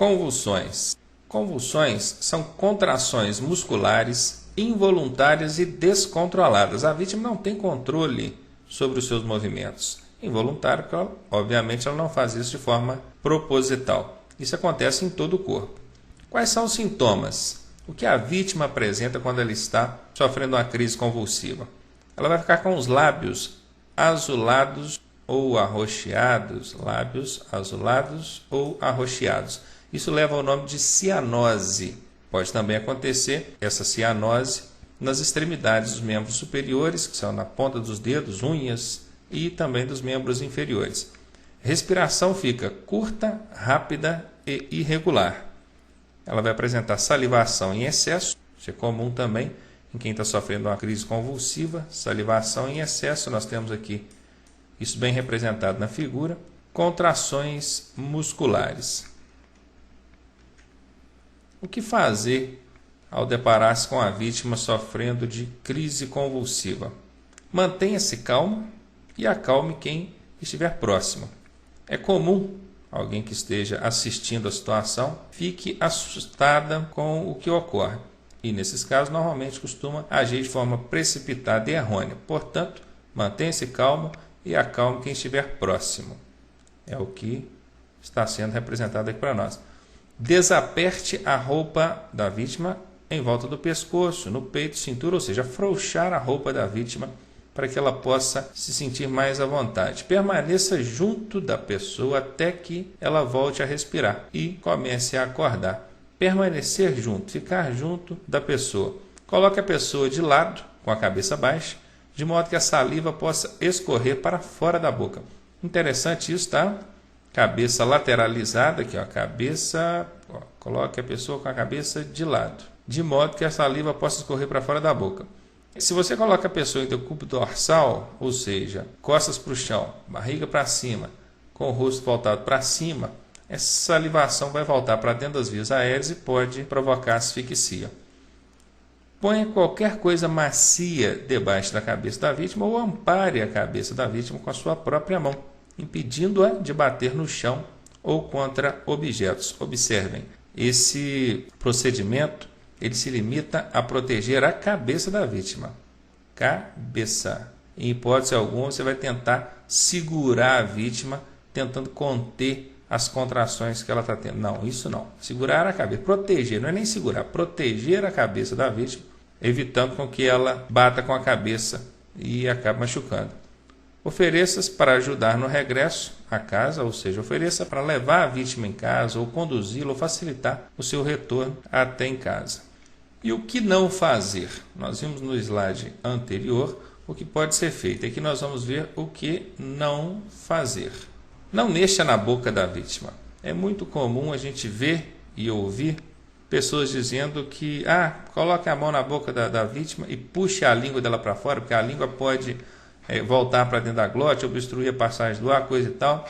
Convulsões. Convulsões são contrações musculares involuntárias e descontroladas. A vítima não tem controle sobre os seus movimentos. Involuntário, porque obviamente ela não faz isso de forma proposital. Isso acontece em todo o corpo. Quais são os sintomas? O que a vítima apresenta quando ela está sofrendo uma crise convulsiva? Ela vai ficar com os lábios azulados ou arroxeados, lábios azulados ou arroxeados. Isso leva ao nome de cianose. Pode também acontecer essa cianose nas extremidades dos membros superiores, que são na ponta dos dedos, unhas, e também dos membros inferiores. Respiração fica curta, rápida e irregular. Ela vai apresentar salivação em excesso, isso é comum também em quem está sofrendo uma crise convulsiva, salivação em excesso. Nós temos aqui isso bem representado na figura. Contrações musculares. O que fazer ao deparar-se com a vítima sofrendo de crise convulsiva? Mantenha-se calmo e acalme quem estiver próximo. É comum alguém que esteja assistindo a situação fique assustada com o que ocorre. E nesses casos, normalmente costuma agir de forma precipitada e errônea. Portanto, mantenha-se calmo e acalme quem estiver próximo. É o que está sendo representado aqui para nós. Desaperte a roupa da vítima em volta do pescoço, no peito, cintura, ou seja, afrouxar a roupa da vítima para que ela possa se sentir mais à vontade. Permaneça junto da pessoa até que ela volte a respirar e comece a acordar. Permanecer junto, ficar junto da pessoa. Coloque a pessoa de lado, com a cabeça baixa, de modo que a saliva possa escorrer para fora da boca. Interessante isso, tá? Cabeça lateralizada, aqui, ó, cabeça, ó, coloque a pessoa com a cabeça de lado, de modo que a saliva possa escorrer para fora da boca. Se você coloca a pessoa em decúbito dorsal, ou seja, costas para o chão, barriga para cima, com o rosto voltado para cima, essa salivação vai voltar para dentro das vias aéreas e pode provocar asfixia. Ponha qualquer coisa macia debaixo da cabeça da vítima ou ampare a cabeça da vítima com a sua própria mão, impedindo-a de bater no chão ou contra objetos. Observem, esse procedimento ele se limita a proteger a cabeça da vítima. Cabeça. Em hipótese alguma, você vai tentar segurar a vítima, tentando conter as contrações que ela está tendo. Não, isso não. Segurar a cabeça. Proteger, não é nem segurar. Proteger a cabeça da vítima, evitando com que ela bata com a cabeça e acabe machucando. Ofereça-se para ajudar no regresso à casa, ou seja, ofereça para levar a vítima em casa ou conduzi-la ou facilitar o seu retorno até em casa. E o que não fazer? Nós vimos no slide anterior o que pode ser feito. Aqui nós vamos ver o que não fazer. Não mexa na boca da vítima. É muito comum a gente ver e ouvir pessoas dizendo que coloque a mão na boca da vítima e puxe a língua dela para fora, porque a língua pode voltar para dentro da glote, obstruir a passagem do ar, coisa e tal.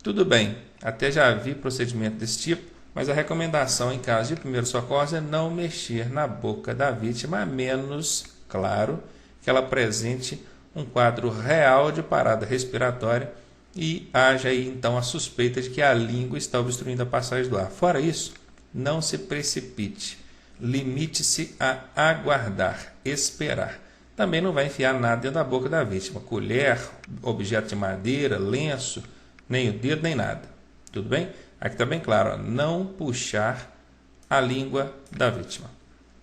Tudo bem, até já vi procedimento desse tipo, mas a recomendação em caso de primeiros socorros é não mexer na boca da vítima, a menos, claro, que ela apresente um quadro real de parada respiratória e haja aí então a suspeita de que a língua está obstruindo a passagem do ar. Fora isso, não se precipite, limite-se a aguardar, esperar. Também não vai enfiar nada dentro da boca da vítima, colher, objeto de madeira, lenço, nem o dedo, nem nada. Tudo bem? Aqui está bem claro, ó, não puxar a língua da vítima.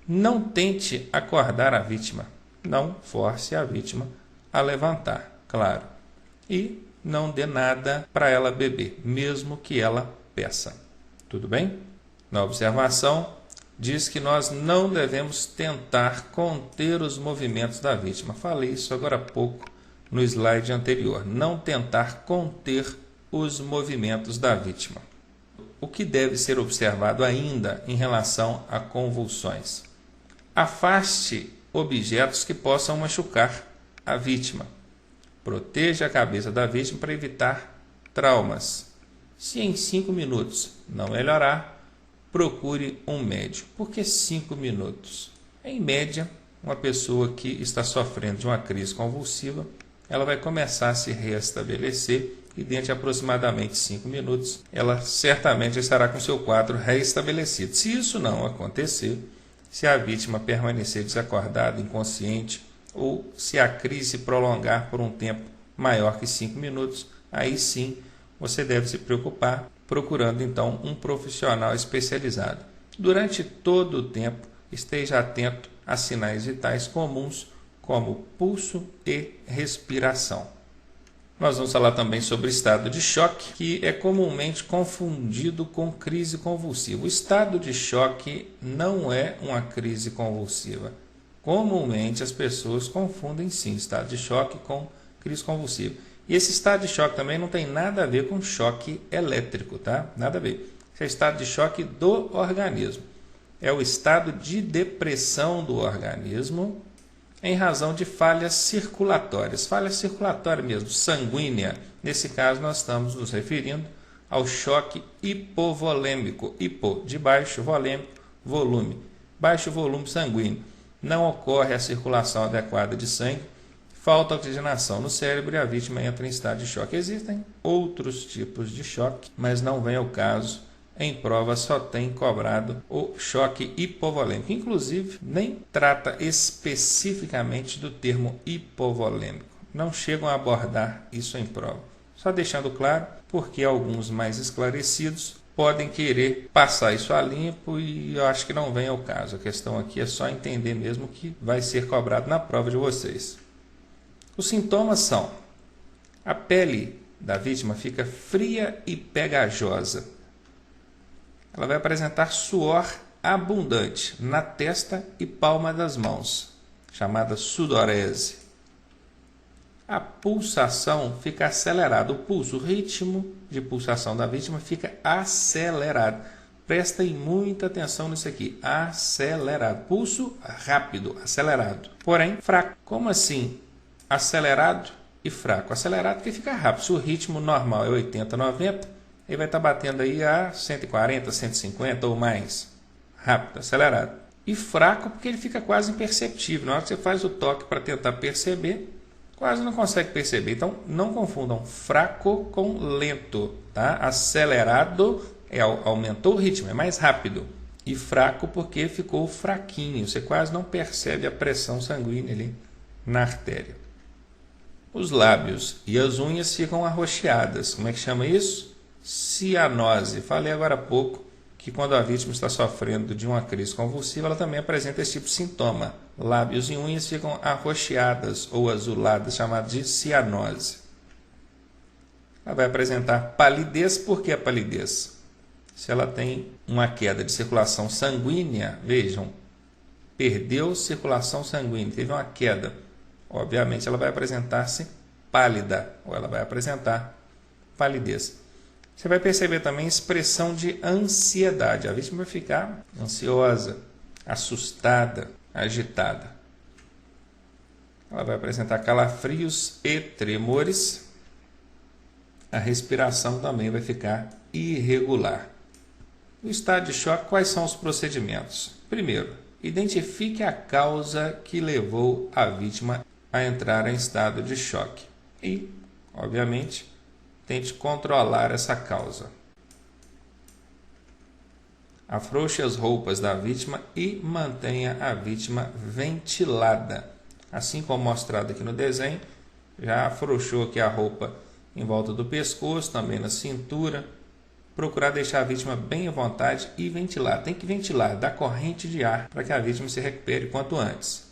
Não tente acordar a vítima, não force a vítima a levantar, claro. E não dê nada para ela beber, mesmo que ela peça. Tudo bem? Na observação, diz que nós não devemos tentar conter os movimentos da vítima. Falei isso agora há pouco no slide anterior. Não tentar conter os movimentos da vítima. O que deve ser observado ainda em relação a convulsões? Afaste objetos que possam machucar a vítima. Proteja a cabeça da vítima para evitar traumas. Se em 5 minutos não melhorar, procure um médico. Por que 5 minutos? Em média, uma pessoa que está sofrendo de uma crise convulsiva, ela vai começar a se restabelecer e dentro de aproximadamente 5 minutos, ela certamente estará com seu quadro reestabelecido. Se isso não acontecer, se a vítima permanecer desacordada, inconsciente, ou se a crise se prolongar por um tempo maior que 5 minutos, aí sim você deve se preocupar, procurando então um profissional especializado. Durante todo o tempo, esteja atento a sinais vitais comuns, como pulso e respiração. Nós vamos falar também sobre estado de choque, que é comumente confundido com crise convulsiva. O estado de choque não é uma crise convulsiva. Comumente as pessoas confundem sim estado de choque com crise convulsiva. E esse estado de choque também não tem nada a ver com choque elétrico, tá? Nada a ver. Esse é o estado de choque do organismo. É o estado de depressão do organismo em razão de falhas circulatórias. Falha circulatória mesmo, sanguínea. Nesse caso, nós estamos nos referindo ao choque hipovolêmico. Hipo, de baixo, volêmico, volume. Baixo volume sanguíneo. Não ocorre a circulação adequada de sangue, falta oxigenação no cérebro e a vítima entra em estado de choque. Existem outros tipos de choque, mas não vem ao caso. Em prova só tem cobrado o choque hipovolêmico. Inclusive, nem trata especificamente do termo hipovolêmico. Não chegam a abordar isso em prova. Só deixando claro, porque alguns mais esclarecidos podem querer passar isso a limpo e eu acho que não vem ao caso. A questão aqui é só entender mesmo que vai ser cobrado na prova de vocês. Os sintomas são: a pele da vítima fica fria e pegajosa. Ela vai apresentar suor abundante na testa e palma das mãos, chamada sudorese. A pulsação fica acelerada. O pulso, o ritmo de pulsação da vítima fica acelerado. Prestem muita atenção nisso aqui. Acelerado. Pulso rápido, acelerado. Porém, fraco. Como assim? Acelerado e fraco. Acelerado porque fica rápido. Se o ritmo normal é 80, 90, ele vai estar batendo aí a 140, 150 ou mais. Rápido, acelerado. E fraco porque ele fica quase imperceptível. Na hora que você faz o toque para tentar perceber, quase não consegue perceber. Então, não confundam fraco com lento. Tá? Acelerado aumentou o ritmo, é mais rápido. E fraco porque ficou fraquinho. Você quase não percebe a pressão sanguínea ali na artéria. Os lábios e as unhas ficam arroxeadas. Como é que chama isso? Cianose. Falei agora há pouco que quando a vítima está sofrendo de uma crise convulsiva, ela também apresenta esse tipo de sintoma. Lábios e unhas ficam arroxeadas ou azuladas, chamado de cianose. Ela vai apresentar palidez. Por que a palidez? Se ela tem uma queda de circulação sanguínea, vejam, perdeu circulação sanguínea, teve uma queda, obviamente ela vai apresentar-se pálida, ou ela vai apresentar palidez. Você vai perceber também expressão de ansiedade. A vítima vai ficar ansiosa, assustada, agitada. Ela vai apresentar calafrios e tremores. A respiração também vai ficar irregular. No estado de choque, quais são os procedimentos? Primeiro, identifique a causa que levou a vítima a entrar em estado de choque. E, obviamente, tente controlar essa causa. Afrouxe as roupas da vítima e mantenha a vítima ventilada. Assim como mostrado aqui no desenho, já afrouxou aqui a roupa em volta do pescoço, também na cintura. Procurar deixar a vítima bem à vontade e ventilar. Tem que ventilar, dar corrente de ar para que a vítima se recupere quanto antes.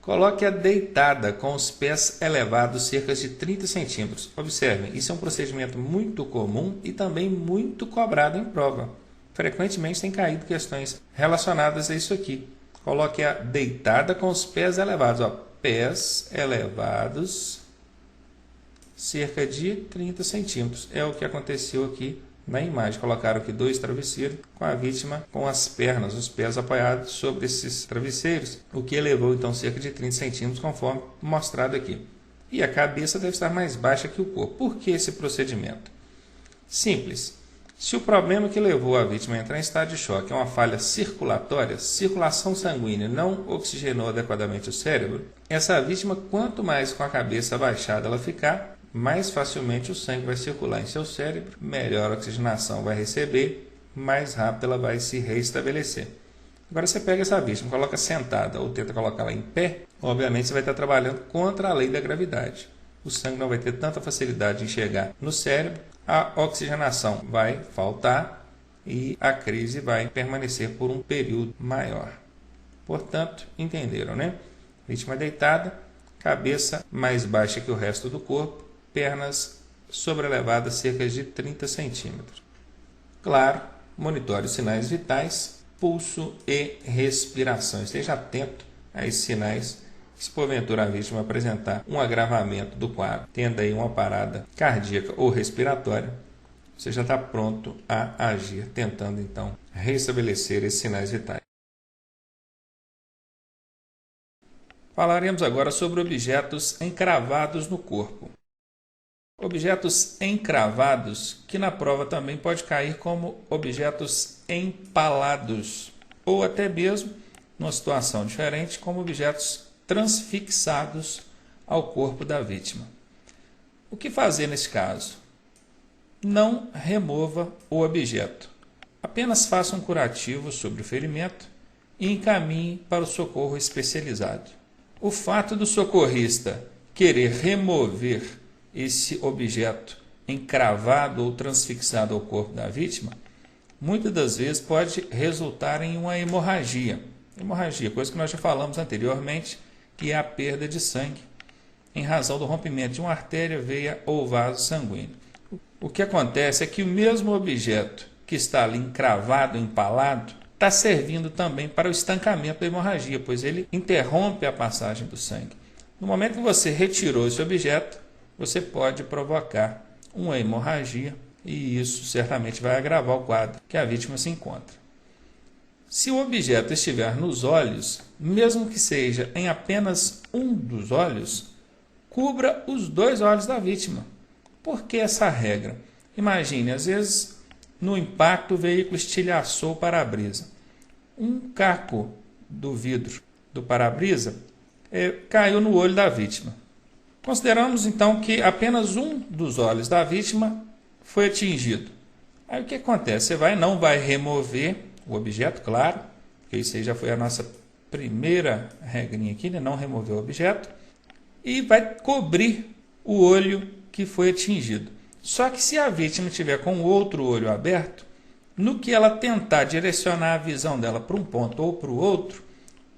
Coloque-a deitada com os pés elevados cerca de 30 centímetros. Observem, isso é um procedimento muito comum e também muito cobrado em prova. Frequentemente tem caído questões relacionadas a isso aqui. Coloque-a deitada com os pés elevados. Pés elevados cerca de 30 centímetros. É o que aconteceu aqui na imagem. Colocaram aqui 2 travesseiros com a vítima com as pernas, os pés apoiados sobre esses travesseiros, o que elevou então cerca de 30 centímetros, conforme mostrado aqui. E a cabeça deve estar mais baixa que o corpo. Por que esse procedimento? Simples. Se o problema que levou a vítima a entrar em estado de choque é uma falha circulatória, circulação sanguínea não oxigenou adequadamente o cérebro, essa vítima, quanto mais com a cabeça abaixada ela ficar, mais facilmente o sangue vai circular em seu cérebro, melhor oxigenação vai receber, mais rápido ela vai se reestabelecer. Agora você pega essa vítima, coloca sentada ou tenta colocá-la em pé, obviamente você vai estar trabalhando contra a lei da gravidade. O sangue não vai ter tanta facilidade de chegar no cérebro, a oxigenação vai faltar e a crise vai permanecer por um período maior. Portanto, entenderam, né? Vítima deitada, cabeça mais baixa que o resto do corpo, pernas sobrelevadas cerca de 30 centímetros. Claro, monitore os sinais vitais, pulso e respiração. Esteja atento a esses sinais. Se porventura a vítima apresentar um agravamento do quadro, tendo aí uma parada cardíaca ou respiratória, você já está pronto a agir, tentando então restabelecer esses sinais vitais. Falaremos agora sobre objetos encravados no corpo. Objetos encravados, que na prova também pode cair como objetos empalados, ou até mesmo, numa situação diferente, como objetos transfixados ao corpo da vítima. O que fazer nesse caso? Não remova o objeto. Apenas faça um curativo sobre o ferimento e encaminhe para o socorro especializado. O fato do socorrista querer remover esse objeto encravado ou transfixado ao corpo da vítima, muitas das vezes pode resultar em uma hemorragia. Hemorragia, coisa que nós já falamos anteriormente, que é a perda de sangue em razão do rompimento de uma artéria, veia ou vaso sanguíneo. O que acontece é que o mesmo objeto que está ali encravado, empalado, está servindo também para o estancamento da hemorragia, pois ele interrompe a passagem do sangue. No momento que você retirou esse objeto, você pode provocar uma hemorragia e isso certamente vai agravar o quadro que a vítima se encontra. Se o objeto estiver nos olhos, mesmo que seja em apenas um dos olhos, cubra os dois olhos da vítima. Por que essa regra? Imagine, às vezes, no impacto o veículo estilhaçou o para-brisa. Um caco do vidro do para-brisa caiu no olho da vítima. Consideramos então que apenas um dos olhos da vítima foi atingido. Aí o que acontece? Você não vai remover o objeto, claro, porque isso aí já foi a nossa primeira regrinha aqui, né? Não remover o objeto, e vai cobrir o olho que foi atingido. Só que se a vítima estiver com o outro olho aberto, no que ela tentar direcionar a visão dela para um ponto ou para o outro,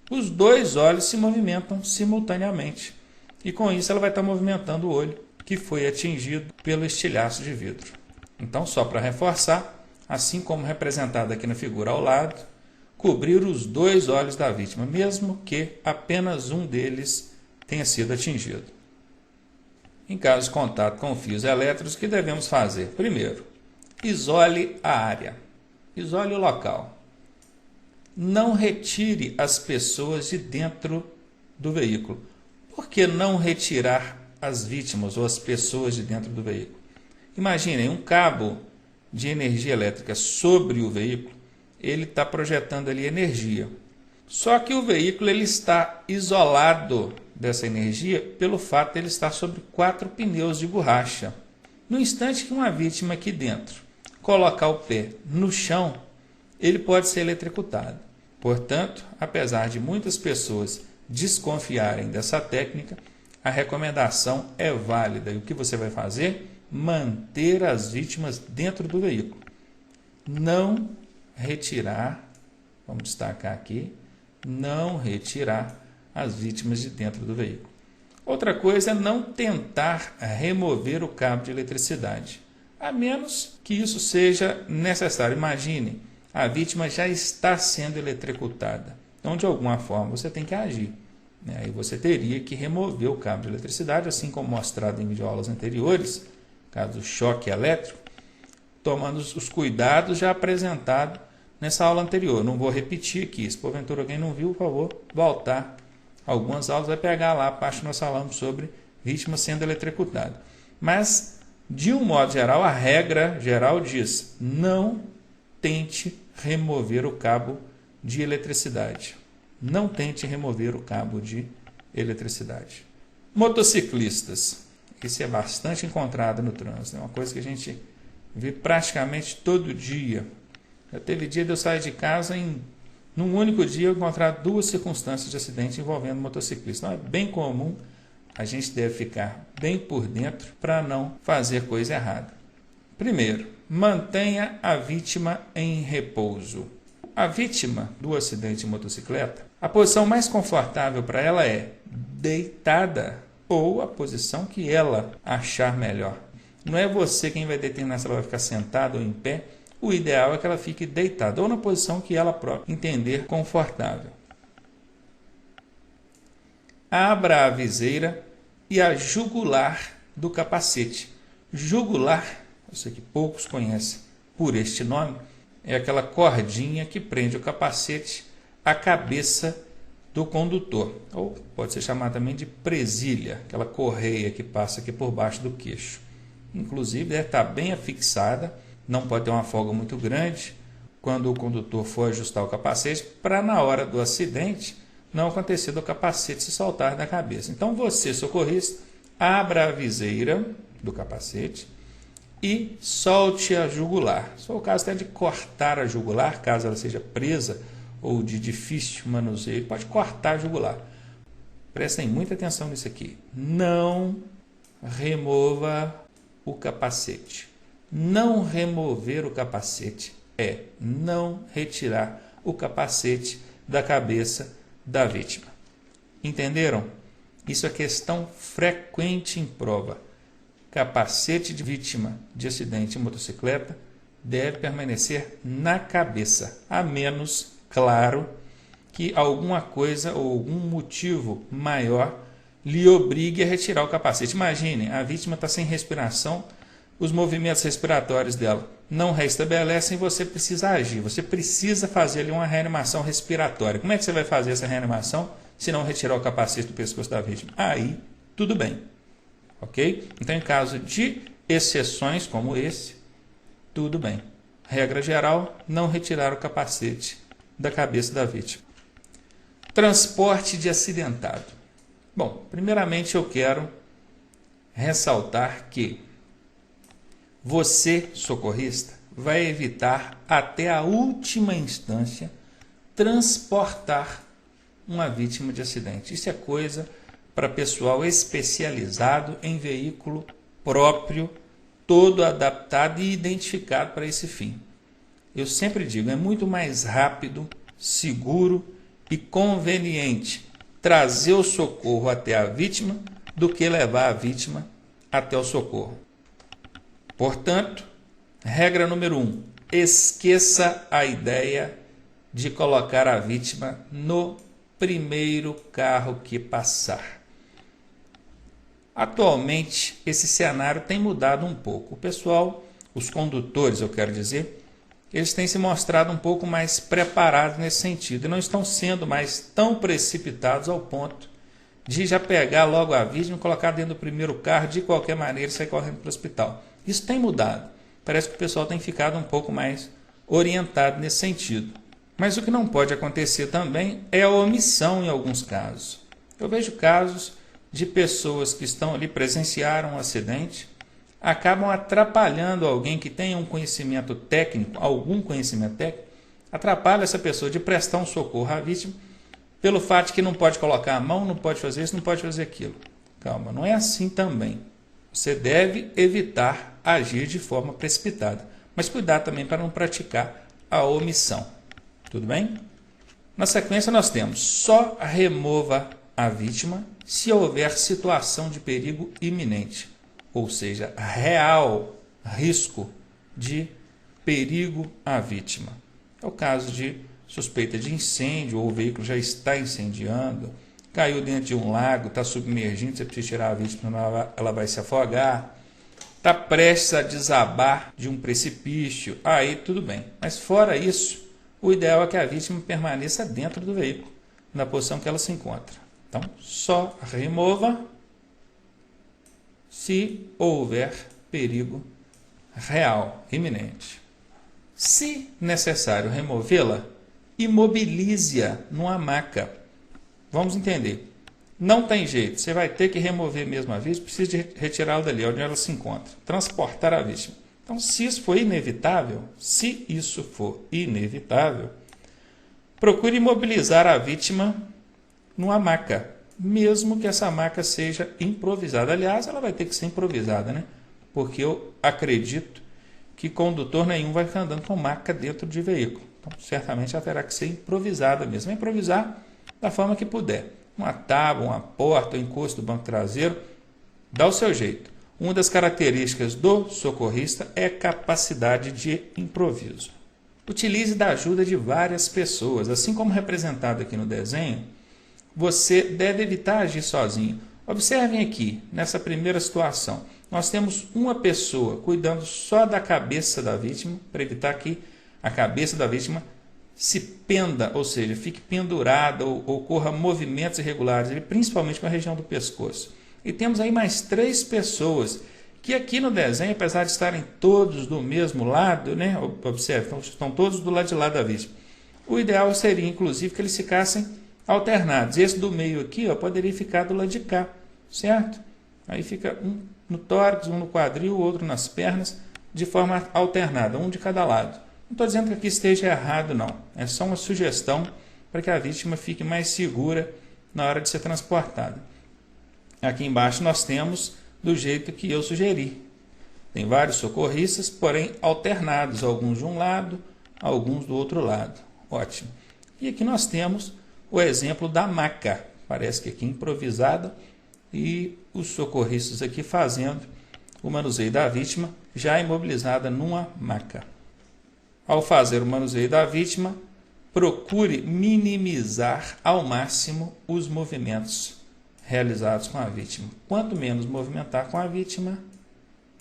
os dois olhos se movimentam simultaneamente. E com isso ela vai estar movimentando o olho que foi atingido pelo estilhaço de vidro. Então, só para reforçar, assim como representado aqui na figura ao lado, cobrir os dois olhos da vítima, mesmo que apenas um deles tenha sido atingido. Em caso de contato com fios elétricos, o que devemos fazer? Primeiro, isole a área, isole o local. Não retire as pessoas de dentro do veículo. Por que não retirar as vítimas ou as pessoas de dentro do veículo? Imaginem, um cabo de energia elétrica sobre o veículo, ele está projetando ali energia. Só que o veículo ele está isolado dessa energia pelo fato de ele estar sobre 4 pneus de borracha. No instante que uma vítima aqui dentro colocar o pé no chão, ele pode ser eletrocutado. Portanto, apesar de muitas pessoas desconfiarem dessa técnica, a recomendação é válida. E o que você vai fazer? Manter as vítimas dentro do veículo. Não retirar, vamos destacar aqui, não retirar as vítimas de dentro do veículo. Outra coisa é não tentar remover o cabo de eletricidade, a menos que isso seja necessário. Imagine, a vítima já está sendo eletrocutada. Então, de alguma forma, você tem que agir. Aí você teria que remover o cabo de eletricidade, assim como mostrado em videoaulas anteriores, caso do choque elétrico, tomando os cuidados já apresentados nessa aula anterior. Não vou repetir aqui. Se porventura alguém não viu, por favor, voltar algumas aulas, vai pegar lá a parte que nós falamos sobre vítima sendo eletrocutada. Mas, de um modo geral, a regra geral diz: não tente remover o cabo de eletricidade. Não tente remover o cabo de eletricidade. Motociclistas. Isso é bastante encontrado no trânsito. É uma coisa que a gente vê praticamente todo dia. Já teve dia de eu sair de casa num único dia eu encontrar 2 circunstâncias de acidente envolvendo motociclista. Então é bem comum, a gente deve ficar bem por dentro para não fazer coisa errada. Primeiro, mantenha a vítima em repouso. A vítima do acidente de motocicleta, a posição mais confortável para ela é deitada ou a posição que ela achar melhor. Não é você quem vai determinar se ela vai ficar sentada ou em pé. O ideal é que ela fique deitada ou na posição que ela própria entender confortável. Abra a viseira e a jugular do capacete. Jugular, eu sei que poucos conhecem por este nome, é aquela cordinha que prende o capacete à cabeça do condutor, ou pode ser chamada também de presilha, aquela correia que passa aqui por baixo do queixo. Inclusive deve estar bem afixada, não pode ter uma folga muito grande quando o condutor for ajustar o capacete, para na hora do acidente não acontecer do capacete se soltar da cabeça. Então você, socorrista, abra a viseira do capacete e solte a jugular. Se for o caso até de cortar a jugular, caso ela seja presa ou de difícil manuseio, pode cortar a jugular. Prestem muita atenção nisso aqui. Não remova o capacete. Não remover o capacete é não retirar o capacete da cabeça da vítima. Entenderam? Isso é questão frequente em prova. Capacete de vítima de acidente de motocicleta deve permanecer na cabeça, a menos, claro, que alguma coisa ou algum motivo maior lhe obrigue a retirar o capacete. Imagine, a vítima está sem respiração, os movimentos respiratórios dela não restabelecem e você precisa agir, você precisa fazer ali uma reanimação respiratória. Como é que você vai fazer essa reanimação se não retirar o capacete do pescoço da vítima? Aí, tudo bem. Ok? Então, em caso de exceções como esse, tudo bem. Regra geral, não retirar o capacete da cabeça da vítima. Transporte de acidentado. Bom, primeiramente eu quero ressaltar que você, socorrista, vai evitar até a última instância transportar uma vítima de acidente. Isso é coisa para pessoal especializado em veículo próprio, todo adaptado e identificado para esse fim. Eu sempre digo, é muito mais rápido, seguro e conveniente trazer o socorro até a vítima do que levar a vítima até o socorro. Portanto, regra número 1, esqueça a ideia de colocar a vítima no primeiro carro que passar. Atualmente, esse cenário tem mudado um pouco. O pessoal, os condutores, eu quero dizer, eles têm se mostrado um pouco mais preparados nesse sentido e não estão sendo mais tão precipitados ao ponto de já pegar logo a vítima e colocar dentro do primeiro carro de qualquer maneira e sair correndo para o hospital. Isso tem mudado. Parece que o pessoal tem ficado um pouco mais orientado nesse sentido. Mas o que não pode acontecer também é a omissão em alguns casos. Eu vejo casos de pessoas que estão ali, presenciaram um acidente, acabam atrapalhando alguém que tenha um conhecimento técnico, algum conhecimento técnico, atrapalha essa pessoa de prestar um socorro à vítima pelo fato de que não pode colocar a mão, não pode fazer isso, não pode fazer aquilo. Calma, não é assim também. Você deve evitar agir de forma precipitada, mas cuidar também para não praticar a omissão. Tudo bem? Na sequência nós temos só remova a vítima se houver situação de perigo iminente, ou seja, real risco de perigo à vítima. É o caso de suspeita de incêndio, ou o veículo já está incendiando, caiu dentro de um lago, está submergindo, você precisa tirar a vítima, ela vai se afogar, está prestes a desabar de um precipício, aí tudo bem. Mas fora isso, o ideal é que a vítima permaneça dentro do veículo, na posição que ela se encontra. Então, só remova se houver perigo real, iminente. Se necessário removê-la, imobilize-a numa maca. Vamos entender. Não tem jeito, você vai ter que remover mesmo a vítima, precisa de retirá-la dali, onde ela se encontra, transportar a vítima. Então, se isso for inevitável, procure imobilizar a vítima numa maca, mesmo que essa maca seja improvisada. Aliás, ela vai ter que ser improvisada, né? Porque eu acredito que condutor nenhum vai ficar andando com maca dentro de veículo. Então, certamente ela terá que ser improvisada mesmo. Vai improvisar da forma que puder. Uma tábua, uma porta, um encosto do banco traseiro, dá o seu jeito. Uma das características do socorrista é a capacidade de improviso. Utilize da ajuda de várias pessoas. Assim como representado aqui no desenho, você deve evitar agir sozinho. Observem aqui, nessa primeira situação, nós temos uma pessoa cuidando só da cabeça da vítima, para evitar que a cabeça da vítima se penda, ou seja, fique pendurada ou ocorra movimentos irregulares, principalmente com a região do pescoço. E temos aí mais 3 pessoas que aqui no desenho, apesar de estarem todos do mesmo lado, né? Observe, estão todos do lado de lá da vítima. O ideal seria, inclusive, que eles ficassem alternados. Esse do meio aqui, ó, poderia ficar do lado de cá, certo? Aí fica um no tórax, um no quadril, o outro nas pernas, de forma alternada, um de cada lado. Não estou dizendo que aqui esteja errado, não. É só uma sugestão para que a vítima fique mais segura na hora de ser transportada. Aqui embaixo nós temos do jeito que eu sugeri. Tem vários socorristas, porém alternados, alguns de um lado, alguns do outro lado. Ótimo. E aqui nós temos o exemplo da maca. Parece que aqui improvisada e os socorristas aqui fazendo o manuseio da vítima já imobilizada numa maca. Ao fazer o manuseio da vítima, procure minimizar ao máximo os movimentos realizados com a vítima. Quanto menos movimentar com a vítima,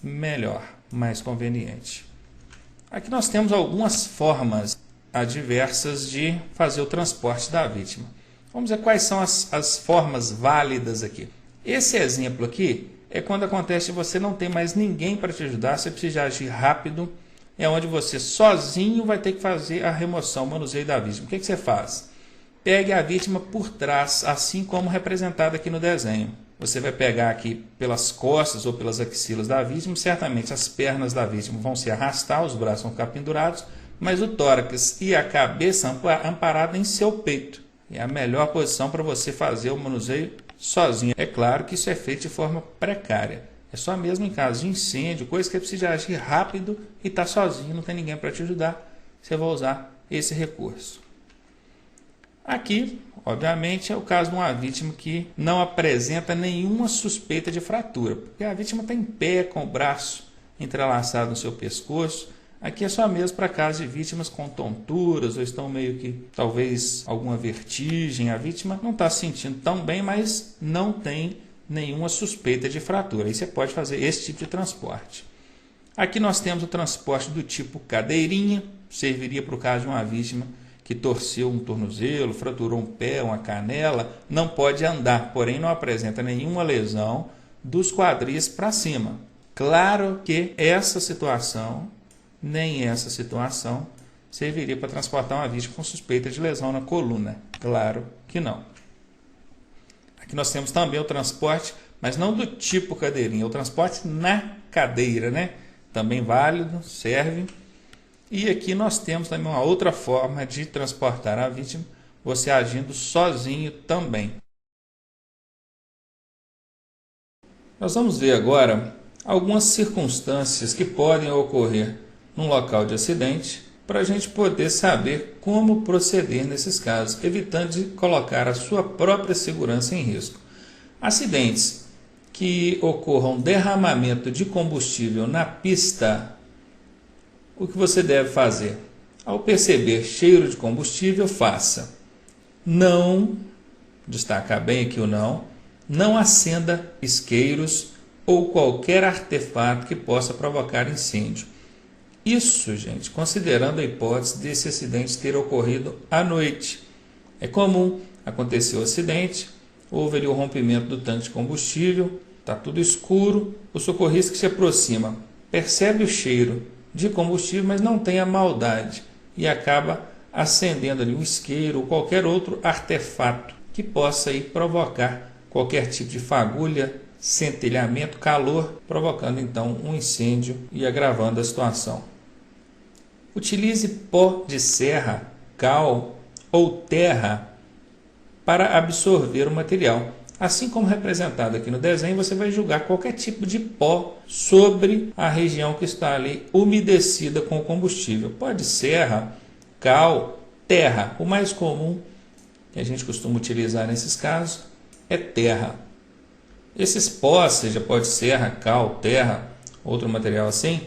melhor, mais conveniente. Aqui nós temos algumas formas adversas de fazer o transporte da vítima. Vamos ver quais são as formas válidas aqui. Esse exemplo aqui é quando acontece que você não tem mais ninguém para te ajudar, você precisa agir rápido, é onde você sozinho vai ter que fazer a remoção, o manuseio da vítima. O que você faz? Pegue a vítima por trás, assim como representado aqui no desenho. Você vai pegar aqui pelas costas ou pelas axilas da vítima, certamente as pernas da vítima vão se arrastar, os braços vão ficar pendurados, mas o tórax e a cabeça amparada em seu peito. É a melhor posição para você fazer o manuseio sozinho. É claro que isso é feito de forma precária. É só mesmo em caso de incêndio, coisa que precisa agir rápido e está sozinho, não tem ninguém para te ajudar. Você vai usar esse recurso. Aqui, obviamente, é o caso de uma vítima que não apresenta nenhuma suspeita de fratura, porque a vítima está em pé com o braço entrelaçado no seu pescoço. Aqui é só mesmo para casos de vítimas com tonturas ou estão meio que, talvez, alguma vertigem. A vítima não está se sentindo tão bem, mas não tem nenhuma suspeita de fratura. Aí você pode fazer esse tipo de transporte. Aqui nós temos o transporte do tipo cadeirinha, serviria para o caso de uma vítima que torceu um tornozelo, fraturou um pé, uma canela, não pode andar, porém não apresenta nenhuma lesão dos quadris para cima. Claro que essa situação, nem essa situação, serviria para transportar uma vítima com suspeita de lesão na coluna. Claro que não. Aqui nós temos também o transporte, mas não do tipo cadeirinha, o transporte na cadeira, né? Também válido, serve. E aqui nós temos também uma outra forma de transportar a vítima, você agindo sozinho também. Nós vamos ver agora algumas circunstâncias que podem ocorrer num local de acidente, para a gente poder saber como proceder nesses casos, evitando de colocar a sua própria segurança em risco. Acidentes que ocorram derramamento de combustível na pista, o que você deve fazer? Ao perceber cheiro de combustível, faça. Não, destacar bem aqui o não acenda isqueiros ou qualquer artefato que possa provocar incêndio. Isso, gente, considerando a hipótese desse acidente ter ocorrido à noite. É comum acontecer o acidente, houve ali o rompimento do tanque de combustível, está tudo escuro, o socorrista que se aproxima percebe o cheiro de combustível, mas não tem a maldade e acaba acendendo ali um isqueiro ou qualquer outro artefato que possa aí provocar qualquer tipo de fagulha, centelhamento, calor, provocando então um incêndio e agravando a situação. Utilize pó de serra, cal ou terra para absorver o material. Assim como representado aqui no desenho, você vai jogar qualquer tipo de pó sobre a região que está ali umedecida com o combustível. Pó de serra, cal, terra. O mais comum que a gente costuma utilizar nesses casos é terra. Esses pós, seja pó de serra, cal, terra, outro material assim,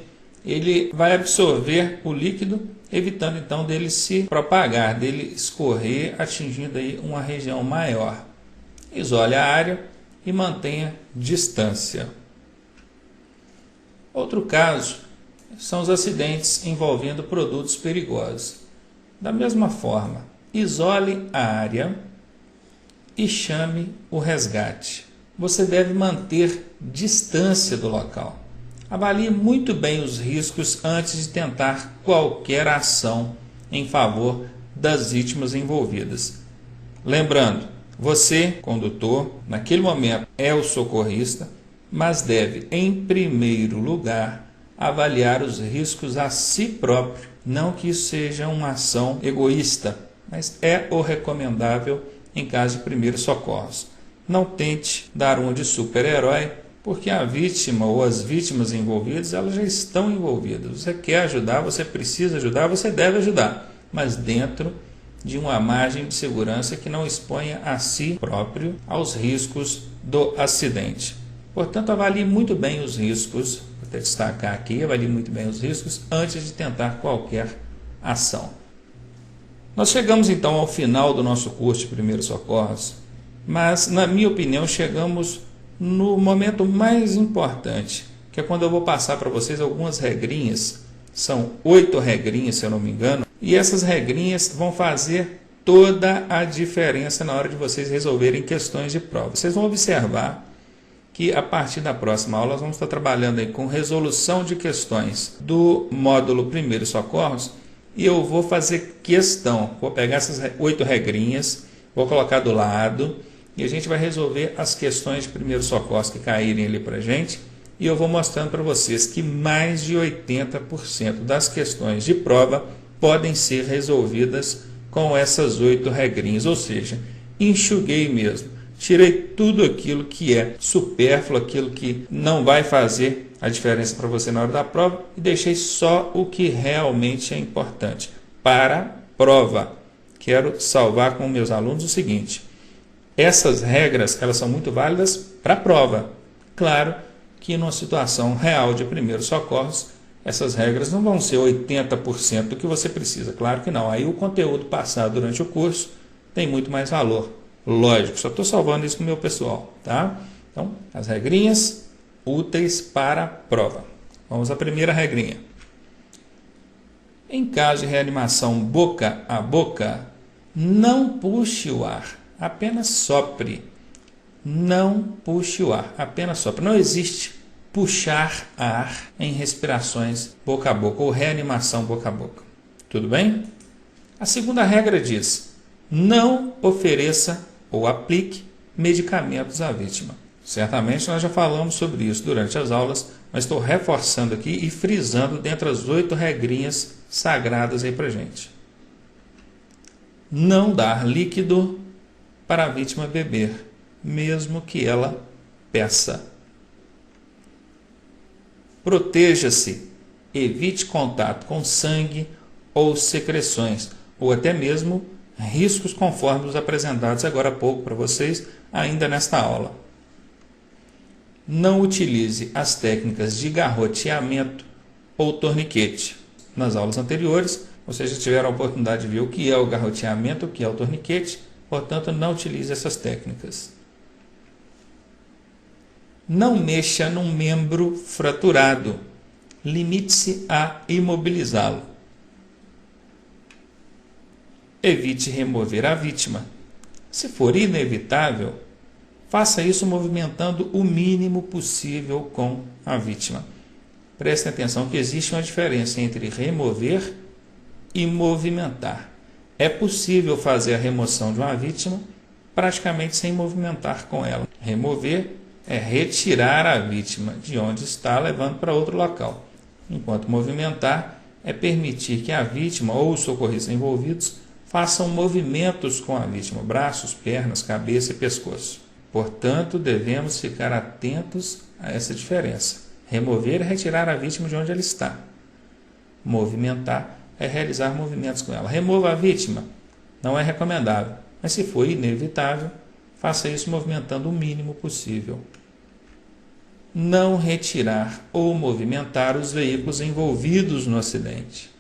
ele vai absorver o líquido, evitando então dele se propagar, dele escorrer, atingindo aí uma região maior. Isole a área e mantenha distância. Outro caso são os acidentes envolvendo produtos perigosos. Da mesma forma, isole a área e chame o resgate. Você deve manter distância do local. Avalie muito bem os riscos antes de tentar qualquer ação em favor das vítimas envolvidas. Lembrando, você, condutor, naquele momento é o socorrista, mas deve, em primeiro lugar, avaliar os riscos a si próprio. Não que isso seja uma ação egoísta, mas é o recomendável em caso de primeiros socorros. Não tente dar uma de super-herói, porque a vítima ou as vítimas envolvidas, elas já estão envolvidas. Você quer ajudar, você precisa ajudar, você deve ajudar, mas dentro de uma margem de segurança que não exponha a si próprio aos riscos do acidente. Portanto, avalie muito bem os riscos, vou até destacar aqui, avalie muito bem os riscos antes de tentar qualquer ação. Nós chegamos então ao final do nosso curso de primeiros socorros, mas na minha opinião chegamos no momento mais importante, que é quando eu vou passar para vocês algumas regrinhas. São 8 regrinhas, se eu não me engano, e essas regrinhas vão fazer toda a diferença na hora de vocês resolverem questões de prova. Vocês vão observar que a partir da próxima aula nós vamos estar trabalhando aí com resolução de questões do módulo Primeiros Socorros, e eu vou fazer questão, vou pegar essas 8 regrinhas, vou colocar do lado, e a gente vai resolver as questões de primeiros socorros que caírem ali para a gente, e eu vou mostrando para vocês que mais de 80% das questões de prova podem ser resolvidas com essas 8 regrinhas, ou seja, enxuguei mesmo, tirei tudo aquilo que é supérfluo, aquilo que não vai fazer a diferença para você na hora da prova, e deixei só o que realmente é importante para a prova. Quero salvar com meus alunos o seguinte: essas regras, elas são muito válidas para a prova. Claro que numa situação real de primeiros socorros, essas regras não vão ser 80% do que você precisa. Claro que não. Aí o conteúdo passado durante o curso tem muito mais valor. Lógico, só estou salvando isso com o meu pessoal, tá? Então, as regrinhas úteis para a prova. Vamos à primeira regrinha. Em caso de reanimação boca a boca, não puxe o ar. Apenas sopre. Não puxe o ar, apenas sopre. Não existe puxar ar em respirações boca a boca ou reanimação boca a boca. Tudo bem? A segunda regra diz: não ofereça ou aplique medicamentos à vítima. Certamente nós já falamos sobre isso durante as aulas, mas estou reforçando aqui e frisando dentro das 8 regrinhas sagradas aí para gente. Não dar líquido para a vítima beber, mesmo que ela peça. Proteja-se, evite contato com sangue ou secreções, ou até mesmo riscos conforme os apresentados agora há pouco para vocês, ainda nesta aula. Não utilize as técnicas de garroteamento ou torniquete. Nas aulas anteriores, vocês já tiveram a oportunidade de ver o que é o garroteamento, o que é o torniquete, portanto, não utilize essas técnicas. Não mexa num membro fraturado. Limite-se a imobilizá-lo. Evite remover a vítima. Se for inevitável, faça isso movimentando o mínimo possível com a vítima. Prestem atenção que existe uma diferença entre remover e movimentar. É possível fazer a remoção de uma vítima praticamente sem movimentar com ela. Remover é retirar a vítima de onde está, levando para outro local, enquanto movimentar é permitir que a vítima ou os socorristas envolvidos façam movimentos com a vítima, braços, pernas, cabeça e pescoço. Portanto, devemos ficar atentos a essa diferença. Remover é retirar a vítima de onde ela está. Movimentar é realizar movimentos com ela. Remova a vítima. Não é recomendável, mas se for inevitável, faça isso movimentando o mínimo possível. Não retirar ou movimentar os veículos envolvidos no acidente,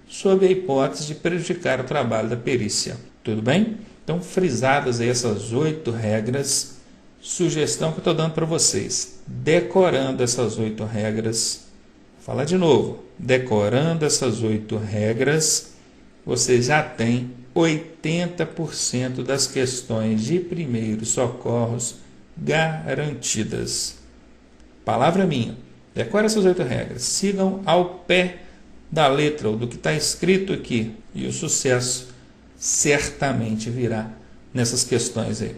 sob a hipótese de prejudicar o trabalho da perícia. Tudo bem? Então, frisadas aí essas 8 regras, sugestão que eu estou dando para vocês. Decorando essas 8 regras, vou falar de novo, decorando essas 8 regras, você já tem 80% das questões de primeiros socorros garantidas. Palavra minha. Decore essas 8 regras. Sigam ao pé da letra ou do que está escrito aqui e o sucesso certamente virá nessas questões aí.